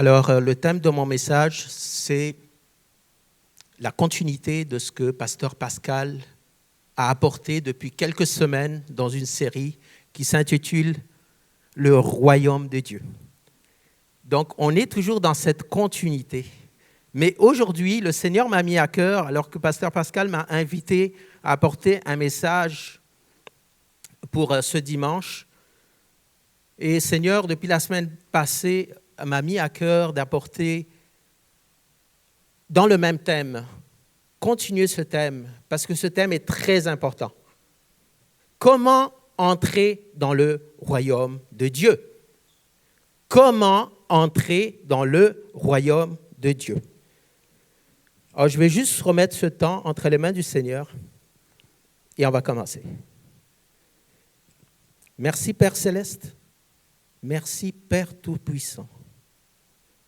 Alors, le thème de mon message, c'est la continuité de ce que Pasteur Pascal a apporté depuis quelques semaines dans une série qui s'intitule « Le royaume de Dieu ». Donc, on est toujours dans cette continuité. Mais aujourd'hui, le Seigneur m'a mis à cœur, alors que Pasteur Pascal m'a invité à apporter un message pour ce dimanche. Et Seigneur, depuis la semaine passée, m'a mis à cœur d'apporter dans le même thème, continuer ce thème, parce que ce thème est très important. Comment entrer dans le royaume de Dieu? Comment entrer dans le royaume de Dieu? Alors, je vais juste remettre ce temps entre les mains du Seigneur et on va commencer. Merci Père Céleste, merci Père Tout-Puissant.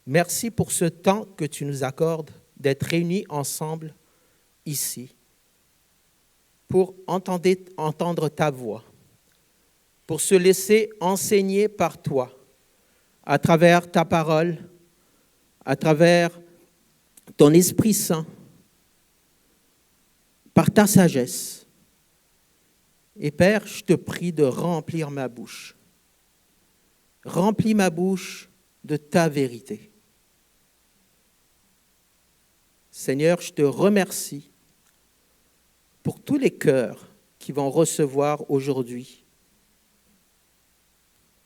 Merci pour ce temps que tu nous accordes d'être réunis ensemble ici pour entendre ta voix, pour se laisser enseigner par toi à travers ta parole, à travers ton Esprit Saint, par ta sagesse. Et Père, je te prie de remplir ma bouche. Remplis ma bouche de ta vérité. Seigneur, je te remercie pour tous les cœurs qui vont recevoir aujourd'hui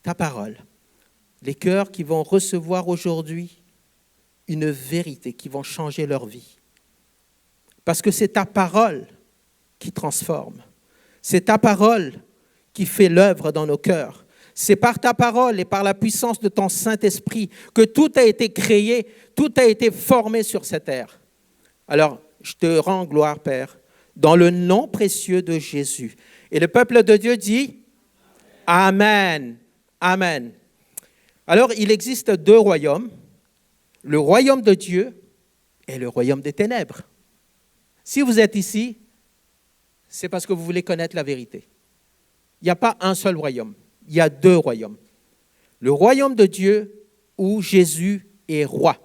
ta parole. Les cœurs qui vont recevoir aujourd'hui une vérité, qui vont changer leur vie. Parce que c'est ta parole qui transforme. C'est ta parole qui fait l'œuvre dans nos cœurs. C'est par ta parole et par la puissance de ton Saint-Esprit que tout a été créé, tout a été formé sur cette terre. Alors, je te rends gloire, Père, dans le nom précieux de Jésus. Et le peuple de Dieu dit Amen. Amen. Alors, il existe deux royaumes, le royaume de Dieu et le royaume des ténèbres. Si vous êtes ici, c'est parce que vous voulez connaître la vérité. Il n'y a pas un seul royaume, il y a deux royaumes. Le royaume de Dieu où Jésus est roi.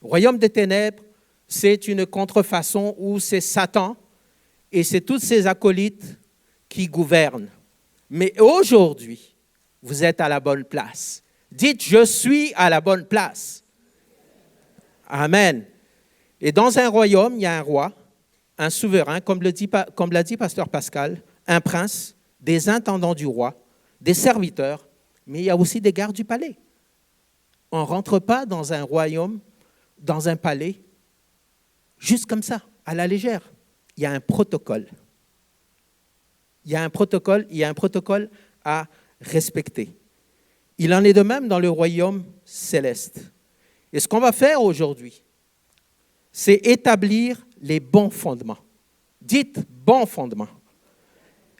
Le royaume des ténèbres, c'est une contrefaçon où c'est Satan et c'est tous ses acolytes qui gouvernent. Mais aujourd'hui, vous êtes à la bonne place. Dites, je suis à la bonne place. Amen. Et dans un royaume, il y a un roi, un souverain, comme l'a dit Pasteur Pascal, un prince, des intendants du roi, des serviteurs, mais il y a aussi des gardes du palais. On ne rentre pas dans un royaume, dans un palais, juste comme ça, à la légère. Il y a un protocole. Il y a un protocole à respecter. Il en est de même dans le royaume céleste. Et ce qu'on va faire aujourd'hui, c'est établir les bons fondements. Dites bons fondements.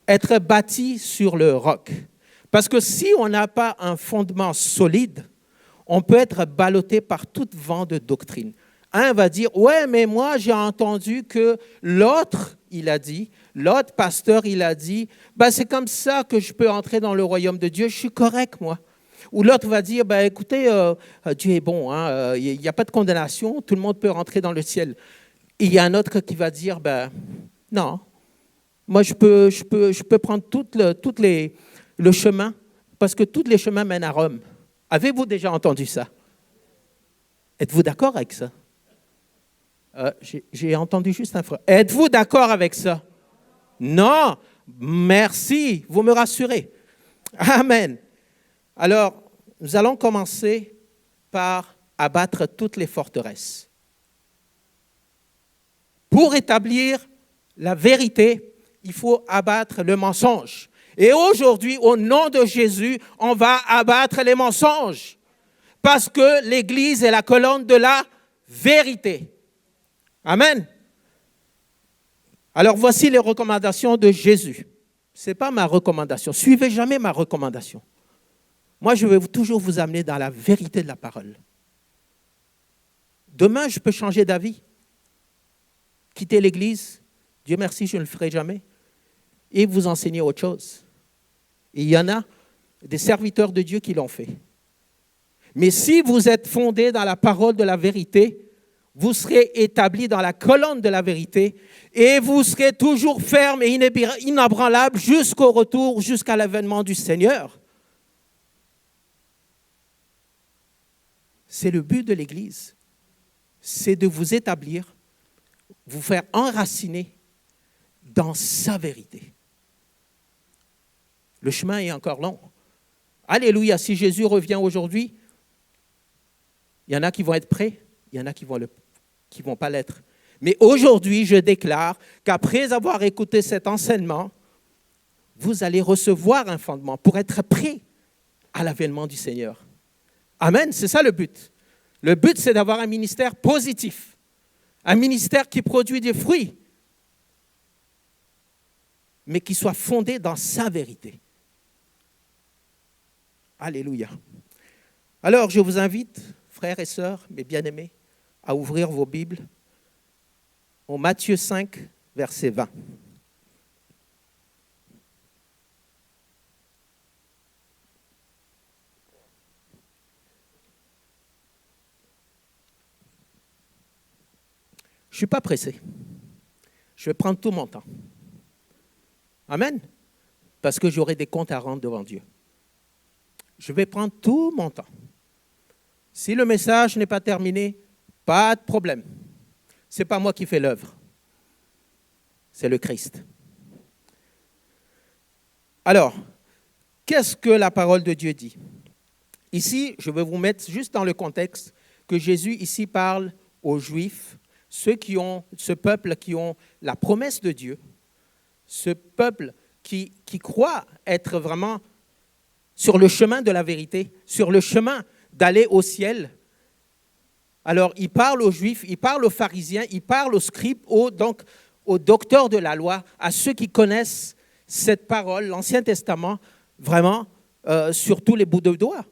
Être bâti sur le roc. Parce que si on n'a pas un fondement solide, on peut être ballotté par tout vent de doctrine. Un va dire, ouais, mais moi j'ai entendu que l'autre, il a dit, l'autre pasteur, il a dit, ben, c'est comme ça que je peux entrer dans le royaume de Dieu, je suis correct, moi. Ou l'autre va dire, ben, écoutez, Dieu est bon, hein, il n'y a pas de condamnation, tout le monde peut rentrer dans le ciel. Et il y a un autre qui va dire, ben, non, moi je peux prendre le chemin, parce que tous les chemins mènent à Rome. Avez-vous déjà entendu ça? Êtes-vous d'accord avec ça? J'ai entendu juste un frère. Êtes-vous d'accord avec ça? Non, merci, vous me rassurez. Amen. Alors, nous allons commencer par abattre toutes les forteresses. Pour établir la vérité, il faut abattre le mensonge. Et aujourd'hui, au nom de Jésus, on va abattre les mensonges. Parce que l'Église est la colonne de la vérité. Amen. Alors, voici les recommandations de Jésus. Ce n'est pas ma recommandation. Suivez jamais ma recommandation. Moi, je vais toujours vous amener dans la vérité de la parole. Demain, je peux changer d'avis. Quitter l'Église. Dieu merci, je ne le ferai jamais. Et vous enseigner autre chose. Et il y en a des serviteurs de Dieu qui l'ont fait. Mais si vous êtes fondés dans la parole de la vérité, vous serez établis dans la colonne de la vérité et vous serez toujours ferme et inébranlable jusqu'au retour, jusqu'à l'avènement du Seigneur. C'est le but de l'Église. C'est de vous établir, vous faire enraciner dans sa vérité. Le chemin est encore long. Alléluia, si Jésus revient aujourd'hui, il y en a qui vont être prêts, il y en a qui vont pas l'être. Mais aujourd'hui, je déclare qu'après avoir écouté cet enseignement, vous allez recevoir un fondement pour être prêt à l'avènement du Seigneur. Amen, c'est ça le but. Le but, c'est d'avoir un ministère positif, un ministère qui produit des fruits, mais qui soit fondé dans sa vérité. Alléluia. Alors, je vous invite, frères et sœurs, mes bien-aimés, à ouvrir vos Bibles au Matthieu 5, verset 20. Je ne suis pas pressé. Je vais prendre tout mon temps. Amen. Parce que j'aurai des comptes à rendre devant Dieu. Je vais prendre tout mon temps. Si le message n'est pas terminé, pas de problème. Ce n'est pas moi qui fais l'œuvre. C'est le Christ. Alors, qu'est-ce que la parole de Dieu dit? Ici, je vais vous mettre juste dans le contexte que Jésus ici parle aux Juifs, ce peuple qui ont la promesse de Dieu, ce peuple qui croit être vraiment sur le chemin de la vérité, sur le chemin d'aller au ciel. Alors, il parle aux Juifs, il parle aux pharisiens, il parle aux scribes, donc aux docteurs de la loi, à ceux qui connaissent cette parole, l'Ancien Testament, vraiment sur tous les bouts de doigts.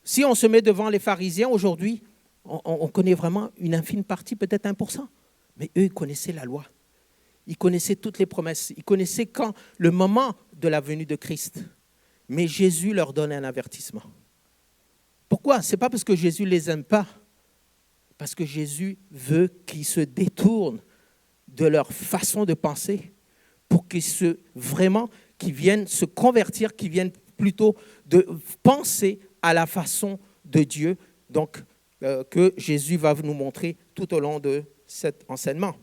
Si on se met devant les pharisiens aujourd'hui, on connaît vraiment une infime partie, peut-être 1%. Mais eux, ils connaissaient la loi. Ils connaissaient toutes les promesses. Ils connaissaient quand le moment de la venue de Christ. Mais Jésus leur donne un avertissement. Pourquoi? Ce n'est pas parce que Jésus ne les aime pas. Parce que Jésus veut qu'ils se détournent de leur façon de penser pour qu'ils viennent se convertir, qu'ils viennent plutôt de penser à la façon de Dieu. Donc, que Jésus va nous montrer tout au long de cet enseignement.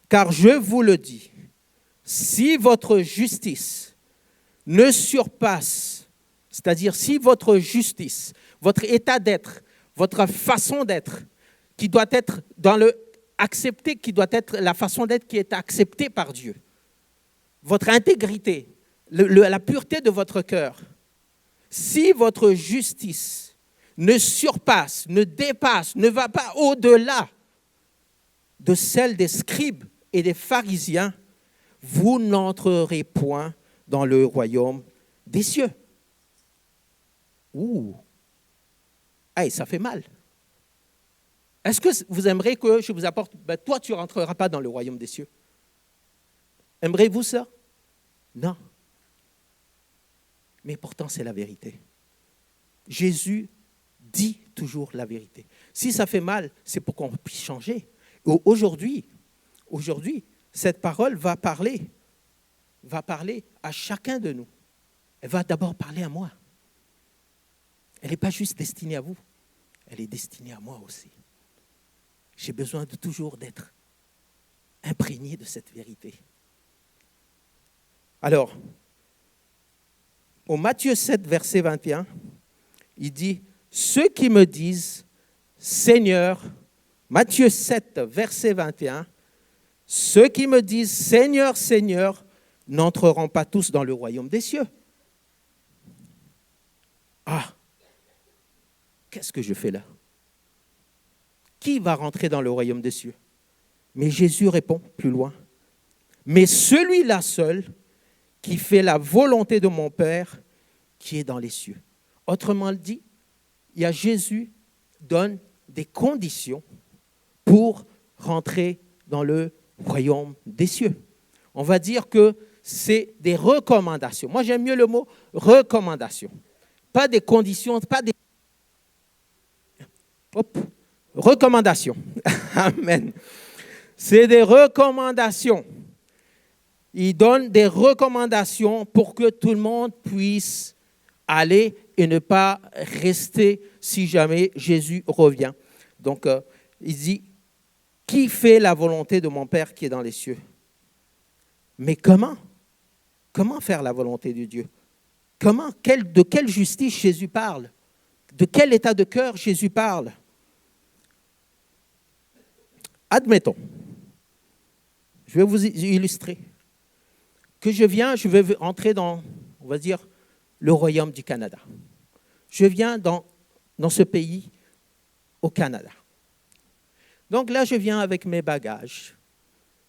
Car je vous le dis, si votre justice ne surpasse, c'est-à-dire si votre justice, votre état d'être, votre façon d'être, qui doit être acceptée, qui doit être la façon d'être qui est acceptée par Dieu, votre intégrité, la pureté de votre cœur, si votre justice ne surpasse, ne dépasse, ne va pas au-delà de celle des scribes et des pharisiens, vous n'entrerez point dans le royaume des cieux. Ouh! Hey, ça fait mal. Est-ce que vous aimeriez que je vous apporte, toi tu ne rentreras pas dans le royaume des cieux? Aimeriez-vous ça? Non. Mais pourtant c'est la vérité. Jésus dit toujours la vérité. Si ça fait mal, c'est pour qu'on puisse changer. Aujourd'hui, cette parole va parler à chacun de nous. Elle va d'abord parler à moi. Elle n'est pas juste destinée à vous, elle est destinée à moi aussi. J'ai besoin de toujours d'être imprégné de cette vérité. Alors, au Matthieu 7, verset 21, il dit « Ceux qui me disent « Seigneur », Matthieu 7, verset 21, « Ceux qui me disent « Seigneur, Seigneur », n'entreront pas tous dans le royaume des cieux. » Ah, qu'est-ce que je fais là? Qui va rentrer dans le royaume des cieux? Mais Jésus répond plus loin. « Mais celui-là seul qui fait la volonté de mon Père qui est dans les cieux. » Autrement dit, il y a Jésus donne des conditions pour rentrer dans le royaume des cieux. On va dire que c'est des recommandations. Moi, j'aime mieux le mot recommandation. Pas des conditions, pas des Hop, recommandations. Amen. C'est des recommandations. Il donne des recommandations pour que tout le monde puisse aller et ne pas rester si jamais Jésus revient. Donc, il dit, qui fait la volonté de mon Père qui est dans les cieux? Mais comment? Comment faire la volonté de Dieu? Comment? De quelle justice Jésus parle? De quel état de cœur Jésus parle? Admettons, je vais vous illustrer, que je vais entrer dans, on va dire, le royaume du Canada. Je viens dans ce pays, au Canada. Donc là, je viens avec mes bagages,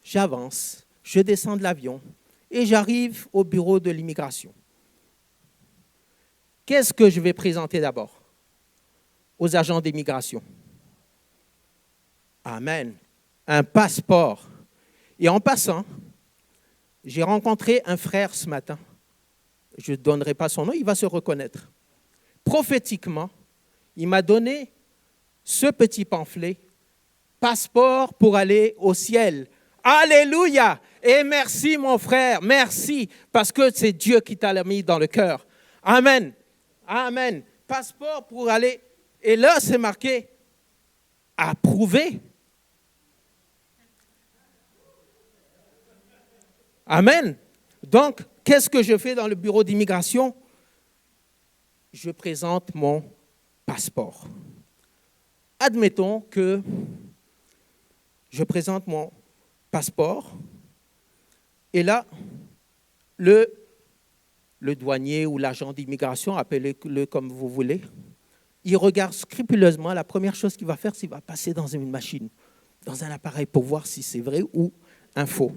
j'avance, je descends de l'avion et j'arrive au bureau de l'immigration. Qu'est-ce que je vais présenter d'abord aux agents d'immigration? Amen. Un passeport. Et en passant, j'ai rencontré un frère ce matin. Je ne donnerai pas son nom, il va se reconnaître. Prophétiquement, il m'a donné ce petit pamphlet, passeport pour aller au ciel. Alléluia! Et merci mon frère, merci, parce que c'est Dieu qui t'a mis dans le cœur. Amen. Amen. Passeport pour aller. Et là, c'est marqué approuvé. Amen. Donc, qu'est-ce que je fais dans le bureau d'immigration? Je présente mon passeport. Admettons que je présente mon passeport et là, le douanier ou l'agent d'immigration, appelez-le comme vous voulez, il regarde scrupuleusement. La première chose qu'il va faire, c'est qu'il va passer dans une machine, dans un appareil pour voir si c'est vrai ou un faux.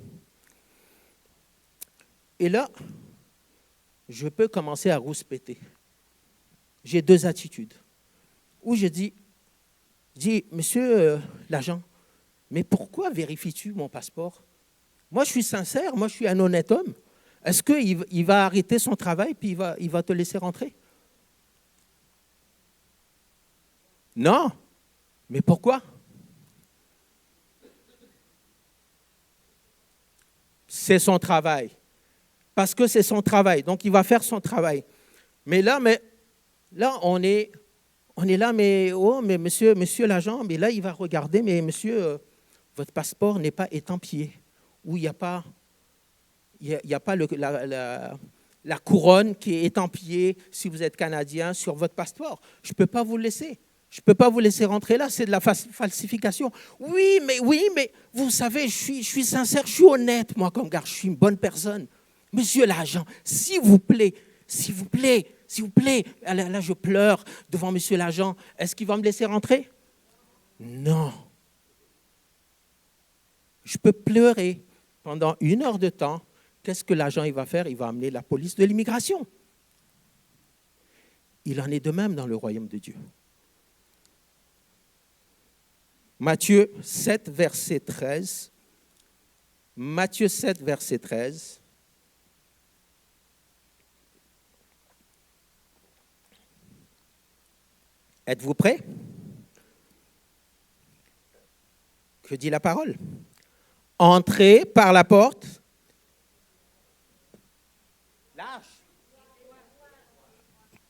Et là, je peux commencer à rouspéter. J'ai deux attitudes. Où je dis, monsieur l'agent, mais pourquoi vérifies-tu mon passeport? Moi, je suis sincère, moi, je suis un honnête homme. Est-ce qu'il va arrêter son travail puis il va te laisser rentrer? Non. Mais pourquoi? C'est son travail. Parce que c'est son travail. Donc, il va faire son travail. Mais là, on est là, mais monsieur l'agent, mais là, il va regarder, mais monsieur, votre passeport n'est pas étampillé. Ou il n'y a pas, la couronne qui est étampillée, si vous êtes Canadien, sur votre passeport. Je ne peux pas vous le laisser. Je ne peux pas vous laisser rentrer là, c'est de la falsification. Oui, mais vous savez, je suis sincère, je suis honnête, moi, comme gars, je suis une bonne personne. Monsieur l'agent, s'il vous plaît, là je pleure devant monsieur l'agent, est-ce qu'il va me laisser rentrer? Non. Je peux pleurer pendant 1 heure de temps. Qu'est-ce que l'agent il va faire? Il va amener la police de l'immigration. Il en est de même dans le royaume de Dieu. Matthieu 7, verset 13. Matthieu 7, verset 13. Êtes-vous prêts? Que dit la parole? Entrez par la porte. Large.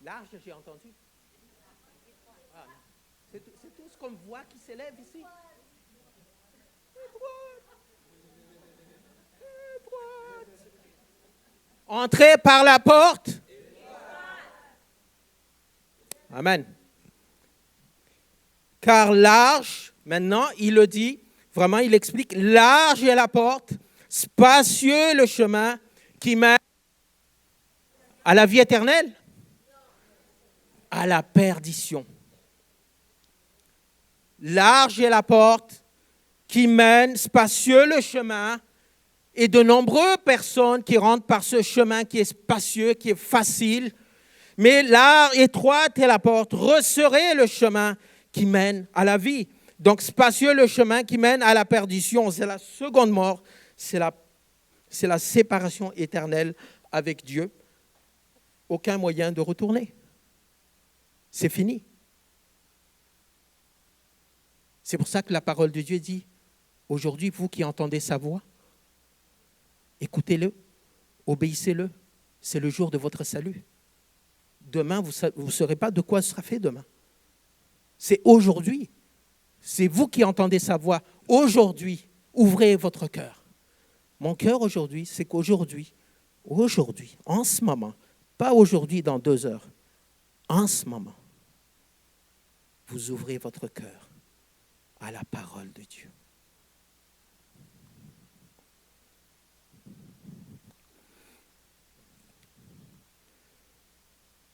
Large, j'ai entendu. Ah, c'est tout ce qu'on voit qui s'élève ici. Droite. Entrez par la porte. Amen. Car large, maintenant, il le dit, vraiment, il explique, large est la porte, spacieux le chemin qui mène à la vie éternelle, à la perdition. Large est la porte qui mène, spacieux le chemin, et de nombreuses personnes qui rentrent par ce chemin qui est spacieux, qui est facile, mais large, étroite est la porte, resserré le chemin qui mène à la vie. Donc, spacieux le chemin qui mène à la perdition. C'est la seconde mort. C'est la séparation éternelle avec Dieu. Aucun moyen de retourner. C'est fini. C'est pour ça que la parole de Dieu dit, aujourd'hui, vous qui entendez sa voix, écoutez-le, obéissez-le. C'est le jour de votre salut. Demain, vous ne saurez pas de quoi sera fait demain. C'est aujourd'hui. C'est vous qui entendez sa voix. Aujourd'hui, ouvrez votre cœur. Mon cœur aujourd'hui, c'est qu'aujourd'hui, en ce moment, pas aujourd'hui dans 2 heures, en ce moment, vous ouvrez votre cœur à la parole de Dieu.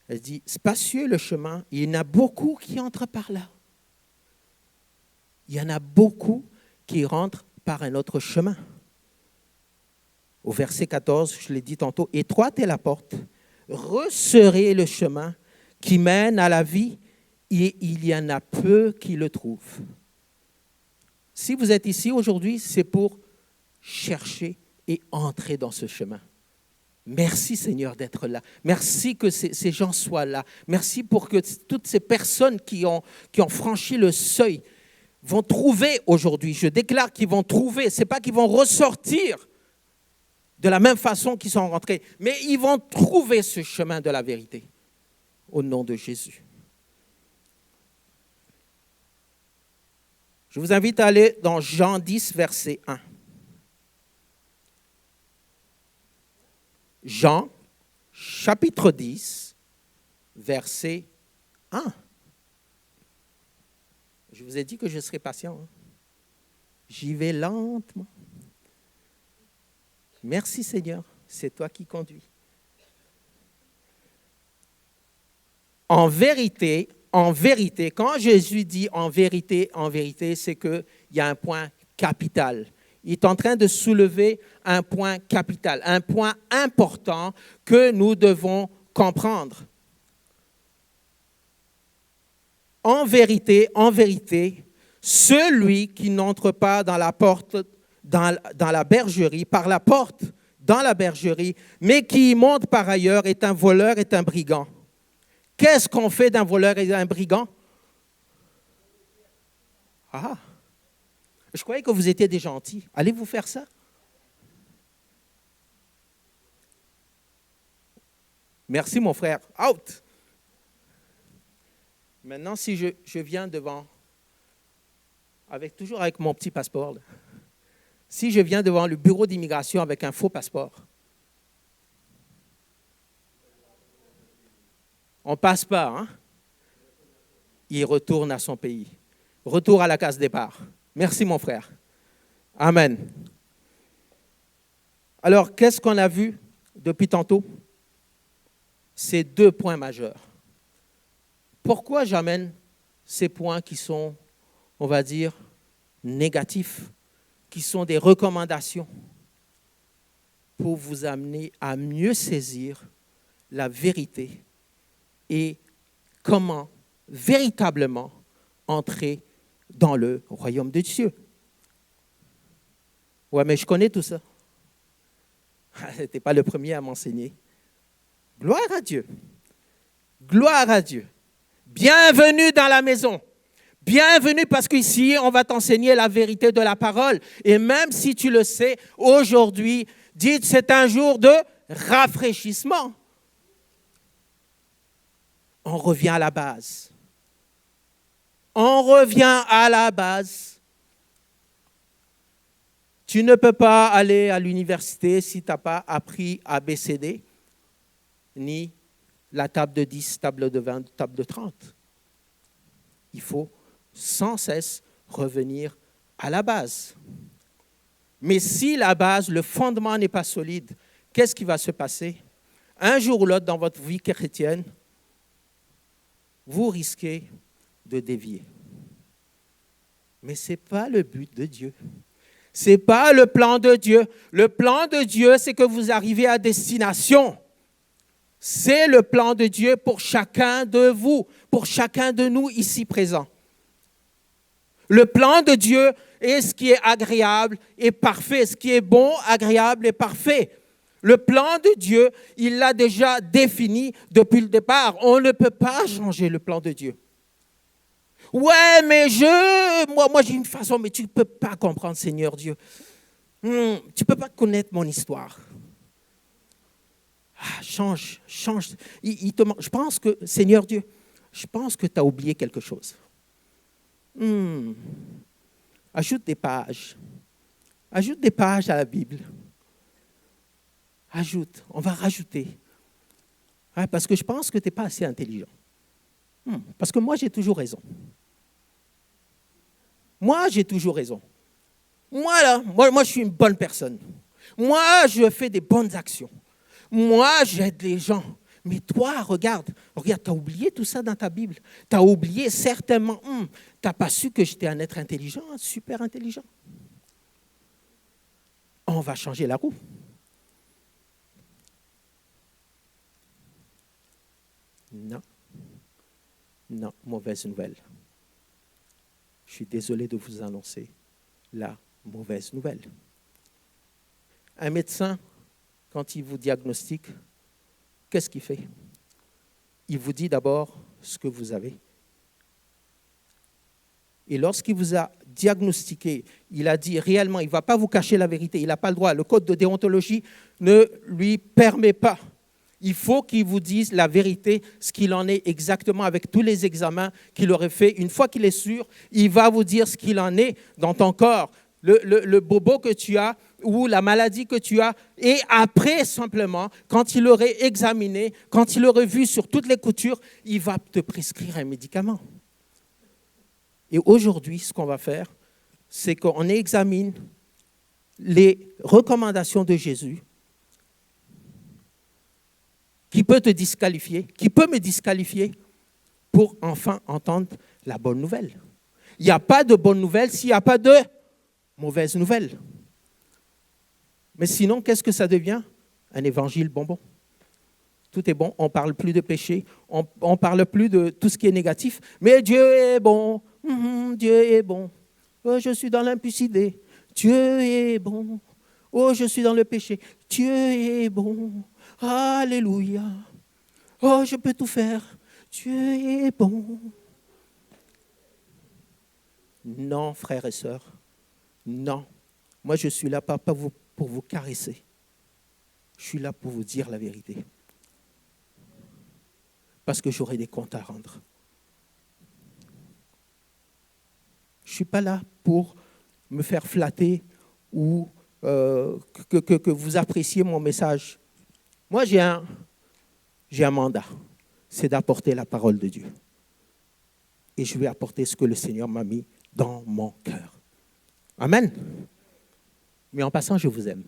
Elle dit, spacieux le chemin, il y en a beaucoup qui entrent par là. Il y en a beaucoup qui rentrent par un autre chemin. Au verset 14, je l'ai dit tantôt, étroite est la porte, resserrez le chemin qui mène à la vie, et il y en a peu qui le trouvent. Si vous êtes ici aujourd'hui, c'est pour chercher et entrer dans ce chemin. Merci Seigneur d'être là. Merci que ces gens soient là. Merci pour que toutes ces personnes qui ont franchi le seuil vont trouver aujourd'hui. Je déclare qu'ils vont trouver. Ce n'est pas qu'ils vont ressortir de la même façon qu'ils sont rentrés, mais ils vont trouver ce chemin de la vérité au nom de Jésus. Je vous invite à aller dans Jean 10, verset 1. Jean, chapitre 10, verset 1. Je vous ai dit que je serais patient. J'y vais lentement. Merci Seigneur, c'est toi qui conduis. En vérité, quand Jésus dit en vérité, c'est qu'il y a un point capital. Il est en train de soulever un point capital, un point important que nous devons comprendre. En vérité, celui qui n'entre pas dans la porte, dans la bergerie, par la porte, dans la bergerie, mais qui y monte par ailleurs, est un voleur, est un brigand. Qu'est-ce qu'on fait d'un voleur et d'un brigand? Ah! Je croyais que vous étiez des gentils. Allez-vous faire ça? Merci, mon frère. Out! Maintenant, si je viens devant, toujours avec mon petit passeport, là, si je viens devant le bureau d'immigration avec un faux passeport, on ne passe pas, hein? Il retourne à son pays. Retour à la case départ. Merci, mon frère. Amen. Alors, qu'est-ce qu'on a vu depuis tantôt? Ces 2 points majeurs. Pourquoi j'amène ces points qui sont, on va dire, négatifs, qui sont des recommandations pour vous amener à mieux saisir la vérité et comment véritablement entrer dans le royaume de Dieu. Ouais, mais je connais tout ça. Tu n'étais pas le premier à m'enseigner. Gloire à Dieu. Gloire à Dieu. Bienvenue dans la maison. Bienvenue parce qu'ici, on va t'enseigner la vérité de la parole. Et même si tu le sais, aujourd'hui, dites, c'est un jour de rafraîchissement. On revient à la base. On revient à la base. Tu ne peux pas aller à l'université si tu n'as pas appris ABCD, ni la table de 10, table de 20, table de 30. Il faut sans cesse revenir à la base. Mais si la base, le fondement n'est pas solide, qu'est-ce qui va se passer? Un jour ou l'autre dans votre vie chrétienne, vous risquez de dévier. Mais ce n'est pas le but de Dieu. Ce n'est pas le plan de Dieu. Le plan de Dieu, c'est que vous arrivez à destination. C'est le plan de Dieu pour chacun de vous, pour chacun de nous ici présents. Le plan de Dieu est ce qui est agréable et parfait, ce qui est bon, agréable et parfait. Le plan de Dieu, il l'a déjà défini depuis le départ. On ne peut pas changer le plan de Dieu. Ouais, mais moi j'ai une façon, mais tu ne peux pas comprendre, Seigneur Dieu. Tu ne peux pas connaître mon histoire. Ah, change. Je pense que, Seigneur Dieu, je pense que tu as oublié quelque chose. Ajoute des pages. Ajoute des pages à la Bible. Ajoute, on va rajouter. Ouais, parce que je pense que tu n'es pas assez intelligent. Parce que moi, j'ai toujours raison. Moi, j'ai toujours raison. Moi, je suis une bonne personne. Moi, je fais des bonnes actions. Moi, j'aide les gens. Mais toi, regarde, tu as oublié tout ça dans ta Bible. Tu as oublié certainement, tu n'as pas su que j'étais un être intelligent, super intelligent. On va changer la roue. Non, mauvaise nouvelle. Je suis désolé de vous annoncer la mauvaise nouvelle. Un médecin, quand il vous diagnostique, qu'est-ce qu'il fait? Il vous dit d'abord ce que vous avez. Et lorsqu'il vous a diagnostiqué, il a dit réellement, il ne va pas vous cacher la vérité, il n'a pas le droit. Le code de déontologie ne lui permet pas. Il faut qu'il vous dise la vérité, ce qu'il en est exactement avec tous les examens qu'il aurait fait. Une fois qu'il est sûr, il va vous dire ce qu'il en est dans ton corps, le bobo que tu as ou la maladie que tu as. Et après, simplement, quand il aurait examiné, quand il aurait vu sur toutes les coutures, il va te prescrire un médicament. Et aujourd'hui, ce qu'on va faire, c'est qu'on examine les recommandations de Jésus qui peut te disqualifier, qui peut me disqualifier pour enfin entendre la bonne nouvelle. Il n'y a pas de bonne nouvelle s'il n'y a pas de mauvaise nouvelle. Mais sinon, qu'est-ce que ça devient? Un évangile bonbon. Tout est bon, on ne parle plus de péché, on ne parle plus de tout ce qui est négatif, mais Dieu est bon, Dieu est bon. Oh, je suis dans l'impudicité, Dieu est bon. Oh, je suis dans le péché, Dieu est bon. Alléluia. Oh, je peux tout faire. Dieu est bon. Non, frères et sœurs. Non. Moi, je suis là pas pour vous caresser. Je suis là pour vous dire la vérité. Parce que j'aurai des comptes à rendre. Je ne suis pas là pour me faire flatter ou que vous appréciez mon message. Moi, j'ai un mandat, c'est d'apporter la parole de Dieu. Et je vais apporter ce que le Seigneur m'a mis dans mon cœur. Amen. Mais en passant, je vous aime.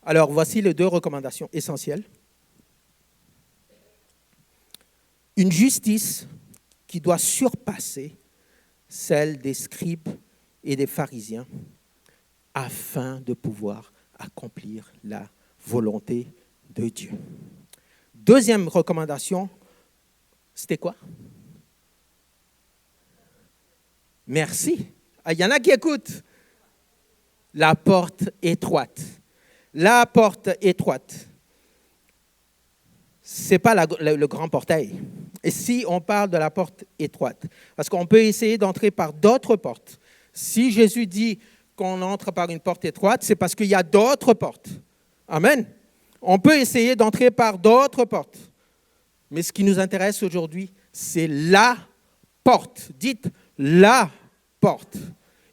Alors, voici les 2 recommandations essentielles. Une justice qui doit surpasser celle des scribes et des pharisiens afin de pouvoir accomplir la volonté de Dieu. 2e recommandation, c'était quoi? Merci. Il y en a qui écoutent. La porte étroite. La porte étroite. Ce n'est pas le grand portail. Et si on parle de la porte étroite, parce qu'on peut essayer d'entrer par d'autres portes. Si Jésus dit qu'on entre par une porte étroite, c'est parce qu'il y a d'autres portes. Amen. On peut essayer d'entrer par d'autres portes. Mais ce qui nous intéresse aujourd'hui, c'est la porte. Dites la porte.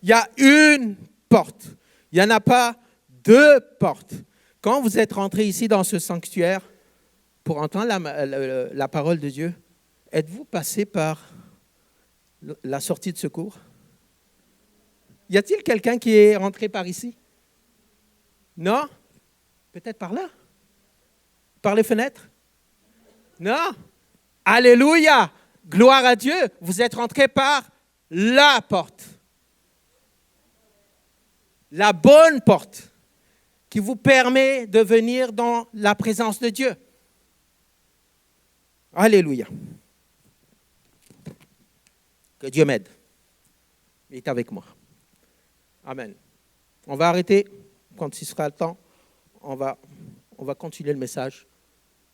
Il y a une porte. Il n'y en a pas 2 portes. Quand vous êtes rentré ici dans ce sanctuaire pour entendre la parole de Dieu, êtes-vous passé par la sortie de secours? Y a-t-il quelqu'un qui est rentré par ici? Non? Peut-être par là? Par les fenêtres? Non? Alléluia! Gloire à Dieu! Vous êtes rentré par la porte. La bonne porte qui vous permet de venir dans la présence de Dieu. Alléluia. Que Dieu m'aide. Il est avec moi. Amen. On va arrêter quand il sera le temps, on va continuer le message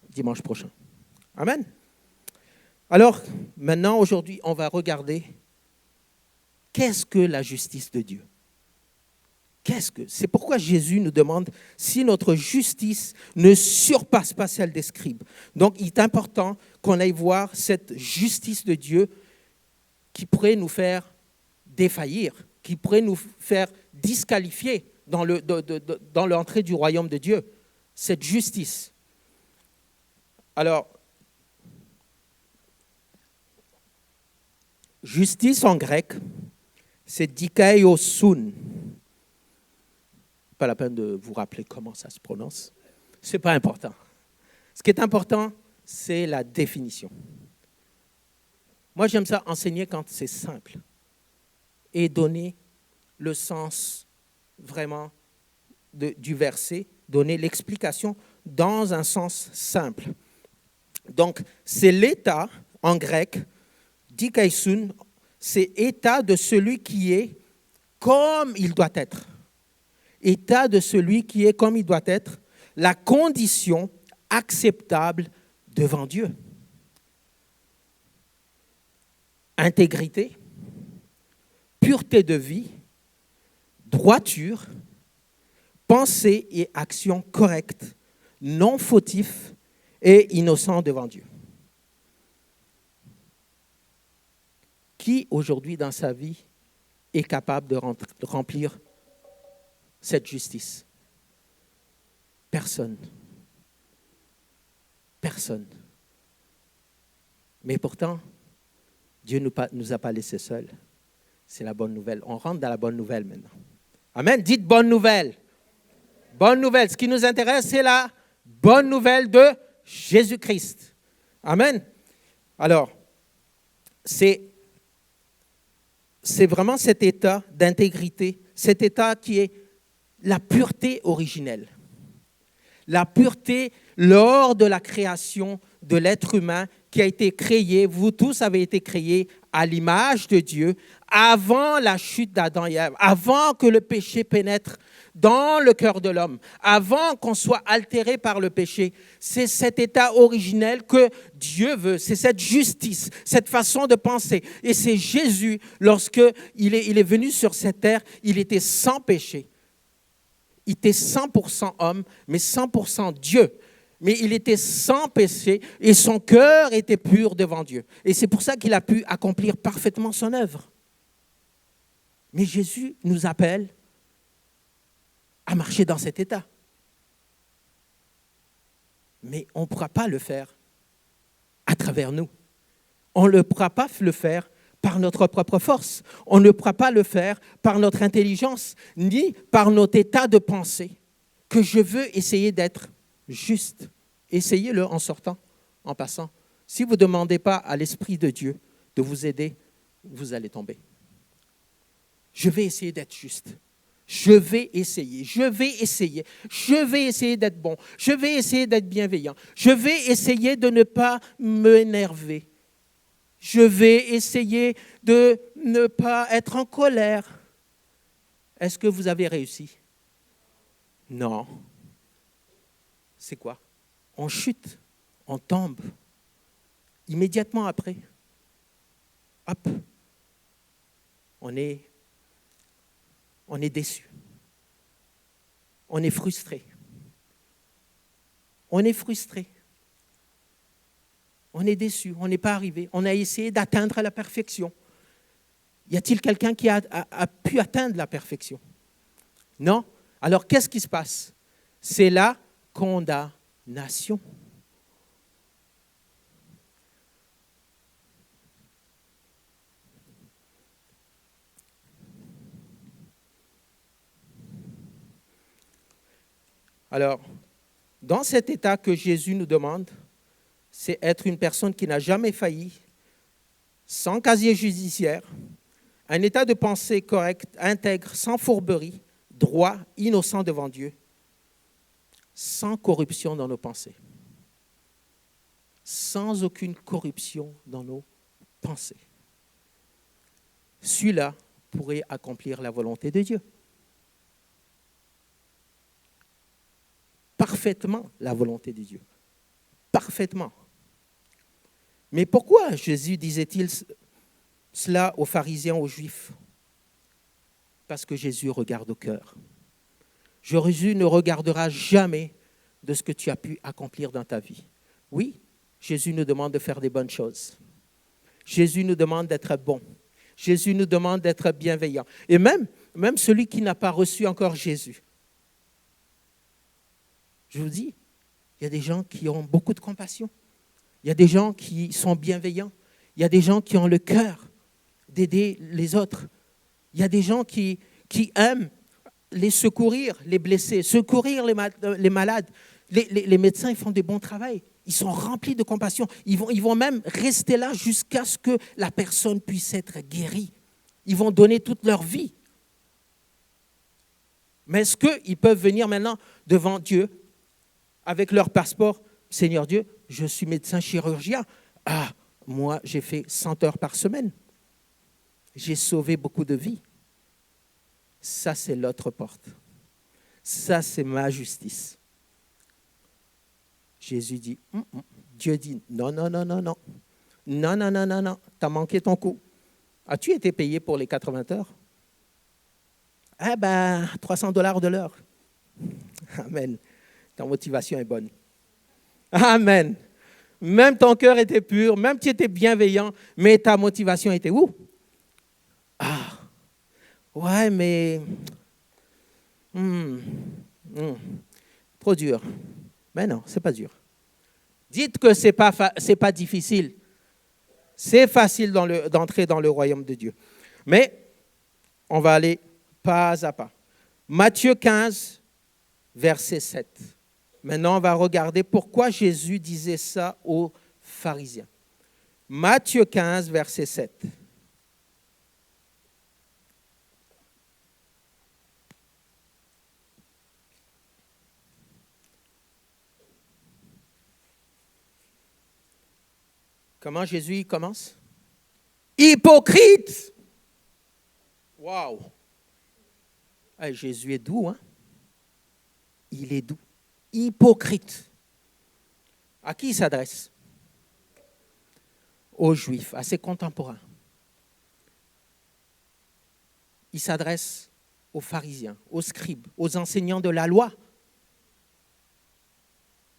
dimanche prochain. Amen. Alors, maintenant, aujourd'hui, on va regarder qu'est-ce que la justice de Dieu. C'est pourquoi Jésus nous demande si notre justice ne surpasse pas celle des scribes. Donc, il est important qu'on aille voir cette justice de Dieu qui pourrait nous faire défaillir, qui pourrait nous faire disqualifier dans l'entrée du royaume de Dieu. Cette justice. Alors, justice en grec, c'est dikaiosun. Pas la peine de vous rappeler comment ça se prononce. Ce n'est pas important. Ce qui est important, c'est la définition. Moi, j'aime ça enseigner quand c'est simple et donner le sens vraiment du verset, donner l'explication dans un sens simple. Donc, c'est l'état en grec, dikaisun, c'est état de celui qui est comme il doit être. État de celui qui est comme il doit être, la condition acceptable devant Dieu. Intégrité, pureté de vie, droiture, pensée et action correctes, non fautifs et innocents devant Dieu. Qui aujourd'hui dans sa vie est capable de remplir cette justice? Personne. Personne. Mais pourtant, Dieu ne nous a pas laissés seuls. C'est la bonne nouvelle. On rentre dans la bonne nouvelle maintenant. Amen. Dites bonne nouvelle. Bonne nouvelle. Ce qui nous intéresse, c'est la bonne nouvelle de Jésus-Christ. Amen. Alors, c'est vraiment cet état d'intégrité, cet état qui est la pureté originelle. La pureté lors de la création de l'être humain qui a été créé, vous tous avez été créés à l'image de Dieu avant la chute d'Adam et Ève, avant que le péché pénètre dans le cœur de l'homme, avant qu'on soit altéré par le péché. C'est cet état originel que Dieu veut, c'est cette justice, cette façon de penser. Et c'est Jésus, lorsqu'il est venu sur cette terre, il était sans péché. Il était 100% homme, mais 100% Dieu. Mais il était sans péché et son cœur était pur devant Dieu. Et c'est pour ça qu'il a pu accomplir parfaitement son œuvre. Mais Jésus nous appelle à marcher dans cet état. Mais on ne pourra pas le faire à travers nous. On ne pourra pas le faire par notre propre force. On ne pourra pas le faire par notre intelligence, ni par notre état de pensée. Que je veux essayer d'être juste. Essayez-le en sortant, en passant. Si vous ne demandez pas à l'Esprit de Dieu de vous aider, vous allez tomber. Je vais essayer d'être juste. Je vais essayer d'être bon. Je vais essayer d'être bienveillant. Je vais essayer de ne pas m'énerver. Je vais essayer de ne pas être en colère. Est-ce que vous avez réussi? Non. C'est quoi? On chute, on tombe. Immédiatement après, hop, on est déçu. On est frustré. On est frustré. On est déçu, on n'est pas arrivé. On a essayé d'atteindre la perfection. Y a-t-il quelqu'un qui a pu atteindre la perfection? Non? Alors, qu'est-ce qui se passe? C'est la condamnation. Alors, dans cet état que Jésus nous demande, c'est être une personne qui n'a jamais failli, sans casier judiciaire, un état de pensée correct, intègre, sans fourberie, droit, innocent devant Dieu, sans corruption dans nos pensées. Sans aucune corruption dans nos pensées. Celui-là pourrait accomplir la volonté de Dieu. parfaitement la volonté de Dieu. Parfaitement. Mais pourquoi Jésus disait-il cela aux pharisiens, aux Juifs? Parce que Jésus regarde au cœur. Jésus ne regardera jamais de ce que tu as pu accomplir dans ta vie. Oui, Jésus nous demande de faire des bonnes choses. Jésus nous demande d'être bon. Jésus nous demande d'être bienveillant. Et même celui qui n'a pas reçu encore Jésus. Je vous dis, il y a des gens qui ont beaucoup de compassion. Il y a des gens qui sont bienveillants. Il y a des gens qui ont le cœur d'aider les autres. Il y a des gens qui aiment les secourir, les blessés, secourir les malades. Les médecins, ils font du bon travail. Ils sont remplis de compassion. Ils vont même rester là jusqu'à ce que la personne puisse être guérie. Ils vont donner toute leur vie. Mais est-ce qu'ils peuvent venir maintenant devant Dieu avec leur passeport? Seigneur Dieu, je suis médecin chirurgien. Ah, moi, j'ai fait 100 heures par semaine. J'ai sauvé beaucoup de vies. Ça, c'est l'autre porte. Ça, c'est ma justice. Jésus dit, Dieu dit, non. Non, tu as manqué ton coup. As-tu été payé pour les 80 heures? Eh bien, $300 de l'heure. Amen. Ta motivation est bonne. Amen. Même ton cœur était pur, même tu étais bienveillant, mais ta motivation était où? Ah, ouais, mais trop dur. Mais non, c'est pas dur. Dites que c'est pas difficile. C'est facile d'entrer dans le royaume de Dieu. Mais on va aller pas à pas. Matthieu 15, verset 7. Maintenant, on va regarder pourquoi Jésus disait ça aux pharisiens. Matthieu 15, verset 7. Comment Jésus commence? Hypocrite! Waouh! Hey, Jésus est doux, hein? Il est doux. Hypocrite. À qui il s'adresse? Aux Juifs, à ses contemporains. Il s'adresse aux pharisiens, aux scribes, aux enseignants de la loi,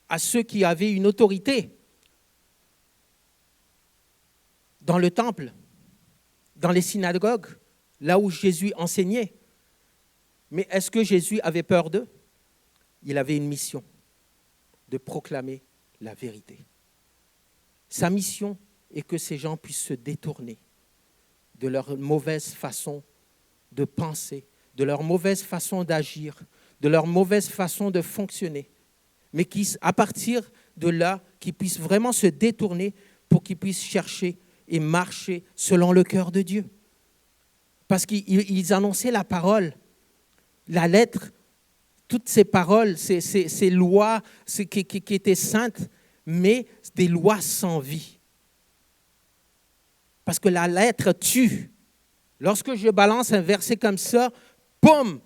à ceux qui avaient une autorité dans le temple, dans les synagogues, là où Jésus enseignait. Mais est-ce que Jésus avait peur d'eux? Il avait une mission, de proclamer la vérité. Sa mission est que ces gens puissent se détourner de leur mauvaise façon de penser, de leur mauvaise façon d'agir, de leur mauvaise façon de fonctionner, mais qu'à partir de là, qu'ils puissent vraiment se détourner pour qu'ils puissent chercher et marcher selon le cœur de Dieu. Parce qu'ils annonçaient la parole, la lettre, toutes ces paroles, ces lois qui étaient saintes, mais des lois sans vie. Parce que la lettre tue. Lorsque je balance un verset comme ça, boum,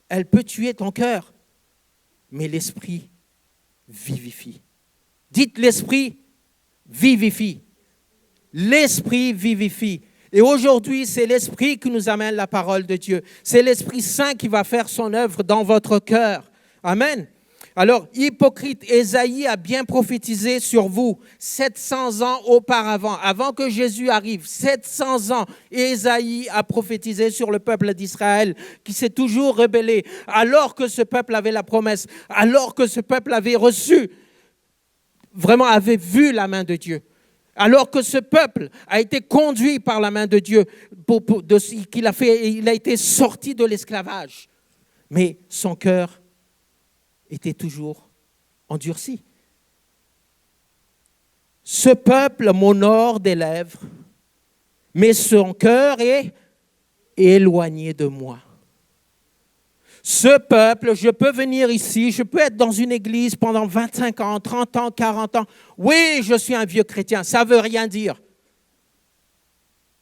elle peut tuer ton cœur. Mais l'esprit vivifie. Dites l'esprit vivifie. L'esprit vivifie. Et aujourd'hui, c'est l'Esprit qui nous amène la parole de Dieu. C'est l'Esprit Saint qui va faire son œuvre dans votre cœur. Amen. Alors, hypocrite, Ésaïe a bien prophétisé sur vous 700 ans auparavant, avant que Jésus arrive. 700 ans, Ésaïe a prophétisé sur le peuple d'Israël qui s'est toujours rebellé, alors que ce peuple avait la promesse, alors que ce peuple avait reçu, vraiment avait vu la main de Dieu. Alors que ce peuple a été conduit par la main de Dieu, il a été sorti de l'esclavage. Mais son cœur était toujours endurci. Ce peuple m'honore des lèvres, mais son cœur est éloigné de moi. Ce peuple, je peux venir ici, je peux être dans une église pendant 25 ans, 30 ans, 40 ans. Oui, je suis un vieux chrétien, ça ne veut rien dire.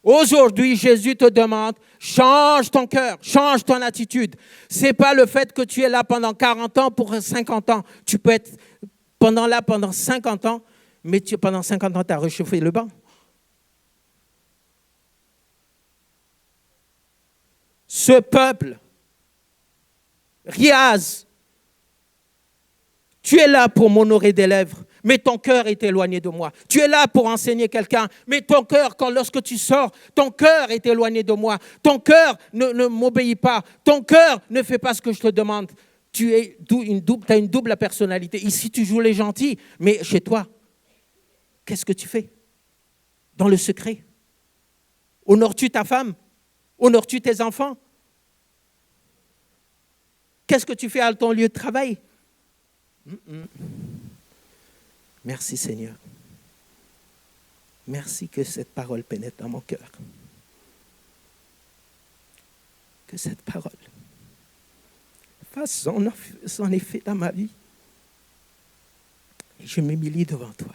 Aujourd'hui, Jésus te demande, change ton cœur, change ton attitude. Ce n'est pas le fait que tu es là pendant 40 ans pour 50 ans. Tu peux être pendant 50 ans, mais pendant 50 ans, tu as réchauffé le banc. Ce peuple, Riaz, tu es là pour m'honorer des lèvres, mais ton cœur est éloigné de moi. Tu es là pour enseigner quelqu'un, mais ton cœur, lorsque tu sors, ton cœur est éloigné de moi. Ton cœur ne m'obéit pas. Ton cœur ne fait pas ce que je te demande. Tu as une double personnalité. Ici, tu joues les gentils, mais chez toi, qu'est-ce que tu fais? Dans le secret. Honores-tu ta femme? Honores-tu tes enfants? Qu'est-ce que tu fais à ton lieu de travail? Merci Seigneur. Merci que cette parole pénètre dans mon cœur. Que cette parole fasse son effet dans ma vie. Et je m'humilie devant toi.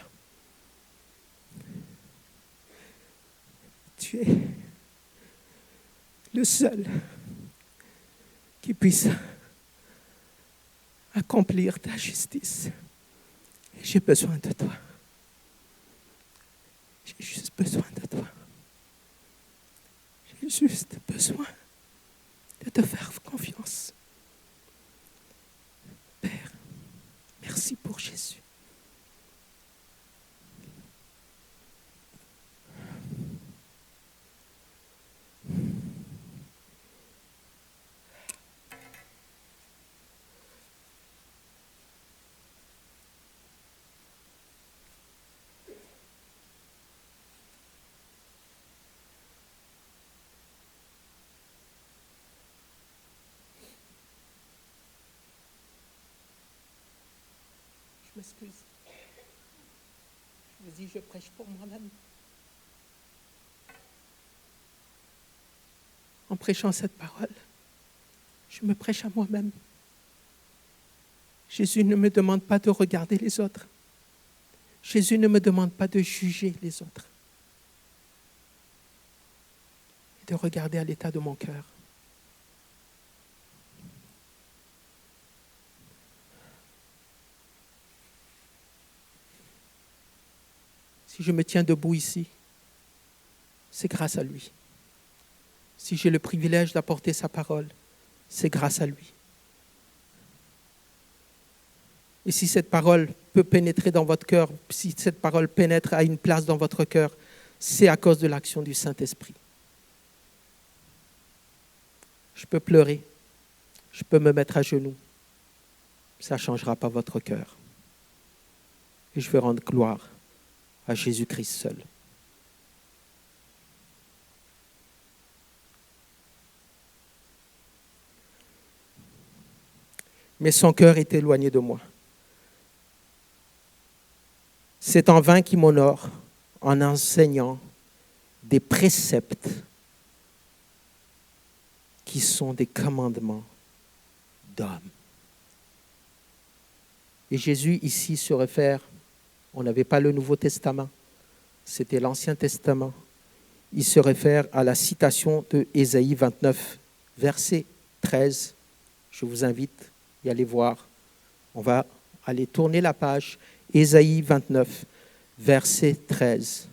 Tu es le seul qui puisse accomplir ta justice. Et j'ai besoin de toi. J'ai juste besoin de toi. J'ai juste besoin de te faire confiance. Père, merci pour Jésus. Je m'excuse. Je vous dis, je prêche pour moi-même. En prêchant cette parole, je me prêche à moi-même. Jésus ne me demande pas de regarder les autres. Jésus ne me demande pas de juger les autres. Et de regarder à l'état de mon cœur. Si je me tiens debout ici, c'est grâce à lui. Si j'ai le privilège d'apporter sa parole, c'est grâce à lui. Et si cette parole peut pénétrer dans votre cœur, si cette parole pénètre à une place dans votre cœur, c'est à cause de l'action du Saint-Esprit. Je peux pleurer, je peux me mettre à genoux. Ça ne changera pas votre cœur. Et je vais rendre gloire à Jésus-Christ seul. Mais son cœur est éloigné de moi. C'est en vain qu'il m'honore en enseignant des préceptes qui sont des commandements d'homme. Et Jésus ici se réfère, on n'avait pas le Nouveau Testament, c'était l'Ancien Testament. Il se réfère à la citation de Ésaïe 29, verset 13. Je vous invite à aller voir. On va aller tourner la page. Ésaïe 29, verset 13,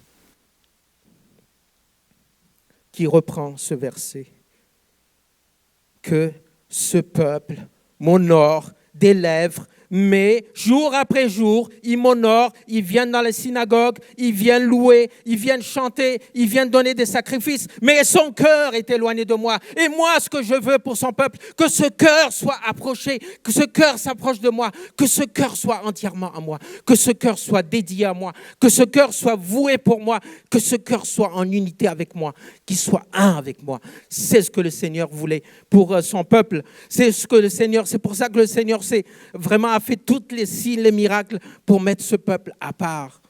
qui reprend ce verset. Que ce peuple m'honore des lèvres, mais jour après jour, ils m'honorent, ils viennent dans les synagogues, ils viennent louer, ils viennent chanter, ils viennent donner des sacrifices, mais son cœur est éloigné de moi. Et moi, ce que je veux pour son peuple, que ce cœur soit approché, que ce cœur s'approche de moi, que ce cœur soit entièrement à moi, que ce cœur soit dédié à moi, que ce cœur soit voué pour moi, que ce cœur soit en unité avec moi, qu'il soit un avec moi. C'est ce que le Seigneur voulait pour son peuple. C'est pour ça que le Seigneur s'est vraiment a fait toutes les signes, les miracles pour mettre ce peuple à part.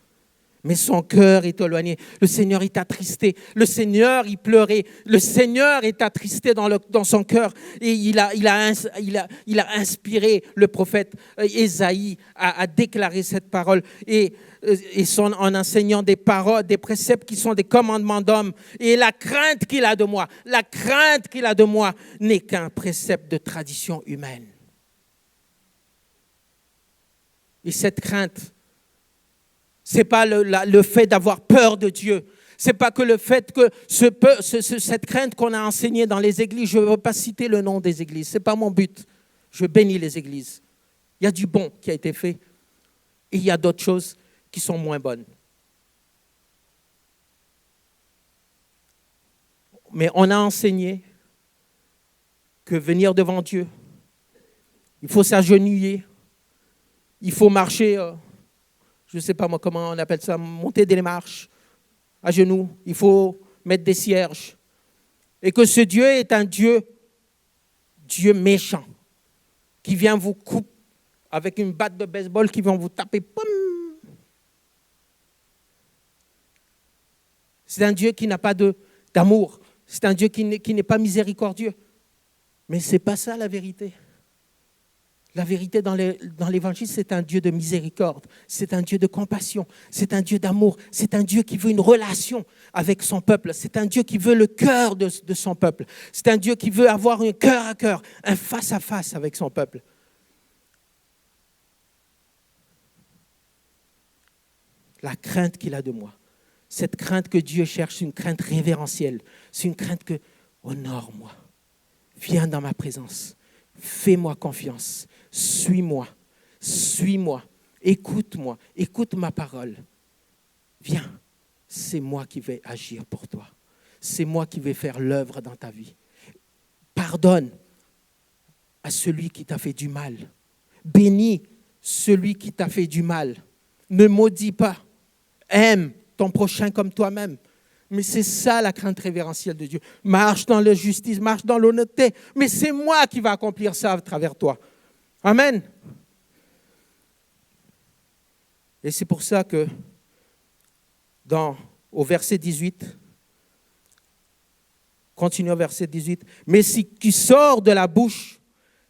Mais son cœur est éloigné. Le Seigneur est attristé. Le Seigneur, il pleurait. Le Seigneur est attristé dans son cœur. Et il a inspiré le prophète Ésaïe à déclarer cette parole. Et en enseignant des paroles, des préceptes qui sont des commandements d'hommes. Et la crainte qu'il a de moi n'est qu'un précepte de tradition humaine. Et cette crainte, ce n'est pas le fait d'avoir peur de Dieu. Ce n'est pas que le fait que cette crainte qu'on a enseignée dans les églises, je ne veux pas citer le nom des églises, ce n'est pas mon but. Je bénis les églises. Il y a du bon qui a été fait et il y a d'autres choses qui sont moins bonnes. Mais on a enseigné que venir devant Dieu, il faut s'agenouiller, il faut marcher, je ne sais pas moi comment on appelle ça, monter des marches à genoux, il faut mettre des cierges. Et que ce Dieu est un Dieu méchant, qui vient vous couper avec une batte de baseball, qui vient vous taper. Poum. C'est un Dieu qui n'a pas d'amour. C'est un Dieu qui n'est pas miséricordieux. Mais ce n'est pas ça la vérité. La vérité dans l'Évangile, c'est un Dieu de miséricorde, c'est un Dieu de compassion, c'est un Dieu d'amour, c'est un Dieu qui veut une relation avec son peuple, c'est un Dieu qui veut le cœur de son peuple, c'est un Dieu qui veut avoir un cœur à cœur, un face à face avec son peuple. La crainte qu'il a de moi, cette crainte que Dieu cherche, c'est une crainte révérentielle, c'est une crainte que, honore-moi, viens dans ma présence, fais-moi confiance. Suis-moi, écoute-moi, écoute ma parole. Viens, c'est moi qui vais agir pour toi. C'est moi qui vais faire l'œuvre dans ta vie. Pardonne à celui qui t'a fait du mal. Bénis celui qui t'a fait du mal. Ne maudis pas. Aime ton prochain comme toi-même. Mais c'est ça la crainte révérentielle de Dieu. Marche dans la justice, marche dans l'honnêteté. Mais c'est moi qui vais accomplir ça à travers toi. Amen. Et c'est pour ça que au verset 18, continue au verset 18, mais ce qui sort de la bouche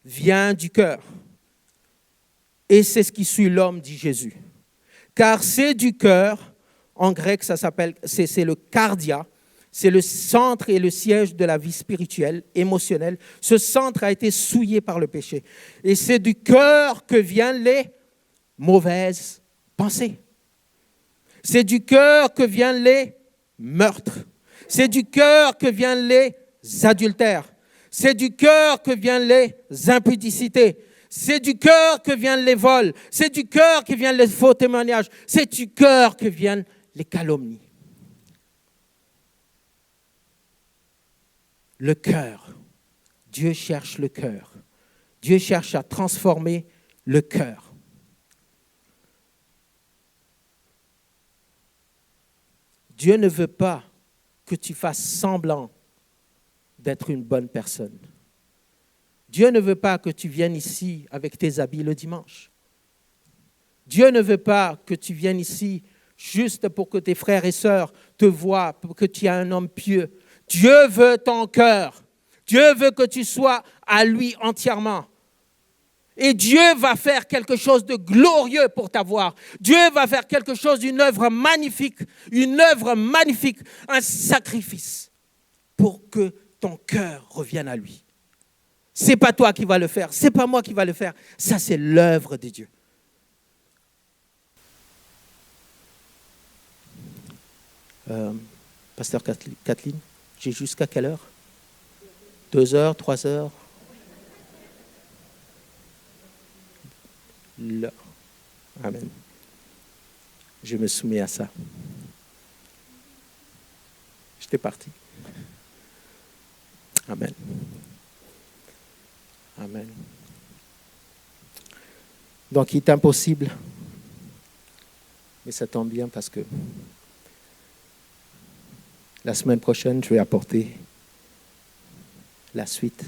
vient du cœur. Et c'est ce qui suit l'homme, dit Jésus. Car c'est du cœur, en grec ça s'appelle, c'est le cardia, c'est le centre et le siège de la vie spirituelle, émotionnelle. Ce centre a été souillé par le péché. Et c'est du cœur que viennent les mauvaises pensées. C'est du cœur que viennent les meurtres. C'est du cœur que viennent les adultères. C'est du cœur que viennent les impudicités. C'est du cœur que viennent les vols. C'est du cœur que viennent les faux témoignages. C'est du cœur que viennent les calomnies. Le cœur. Dieu cherche le cœur. Dieu cherche à transformer le cœur. Dieu ne veut pas que tu fasses semblant d'être une bonne personne. Dieu ne veut pas que tu viennes ici avec tes habits le dimanche. Dieu ne veut pas que tu viennes ici juste pour que tes frères et sœurs te voient, pour que tu aies un homme pieux. Dieu veut ton cœur. Dieu veut que tu sois à lui entièrement. Et Dieu va faire quelque chose de glorieux pour t'avoir. Dieu va faire quelque chose, une œuvre magnifique, un sacrifice pour que ton cœur revienne à lui. Ce n'est pas toi qui vas le faire, ce n'est pas moi qui va le faire. Ça, c'est l'œuvre de Dieu. Pasteur Kathleen, j'ai jusqu'à quelle heure? 2 heures, 3 heures? Là. Amen. Je me soumets à ça. J'étais parti. Amen. Amen. Donc, il est impossible, mais ça tombe bien parce que la semaine prochaine, je vais apporter la suite.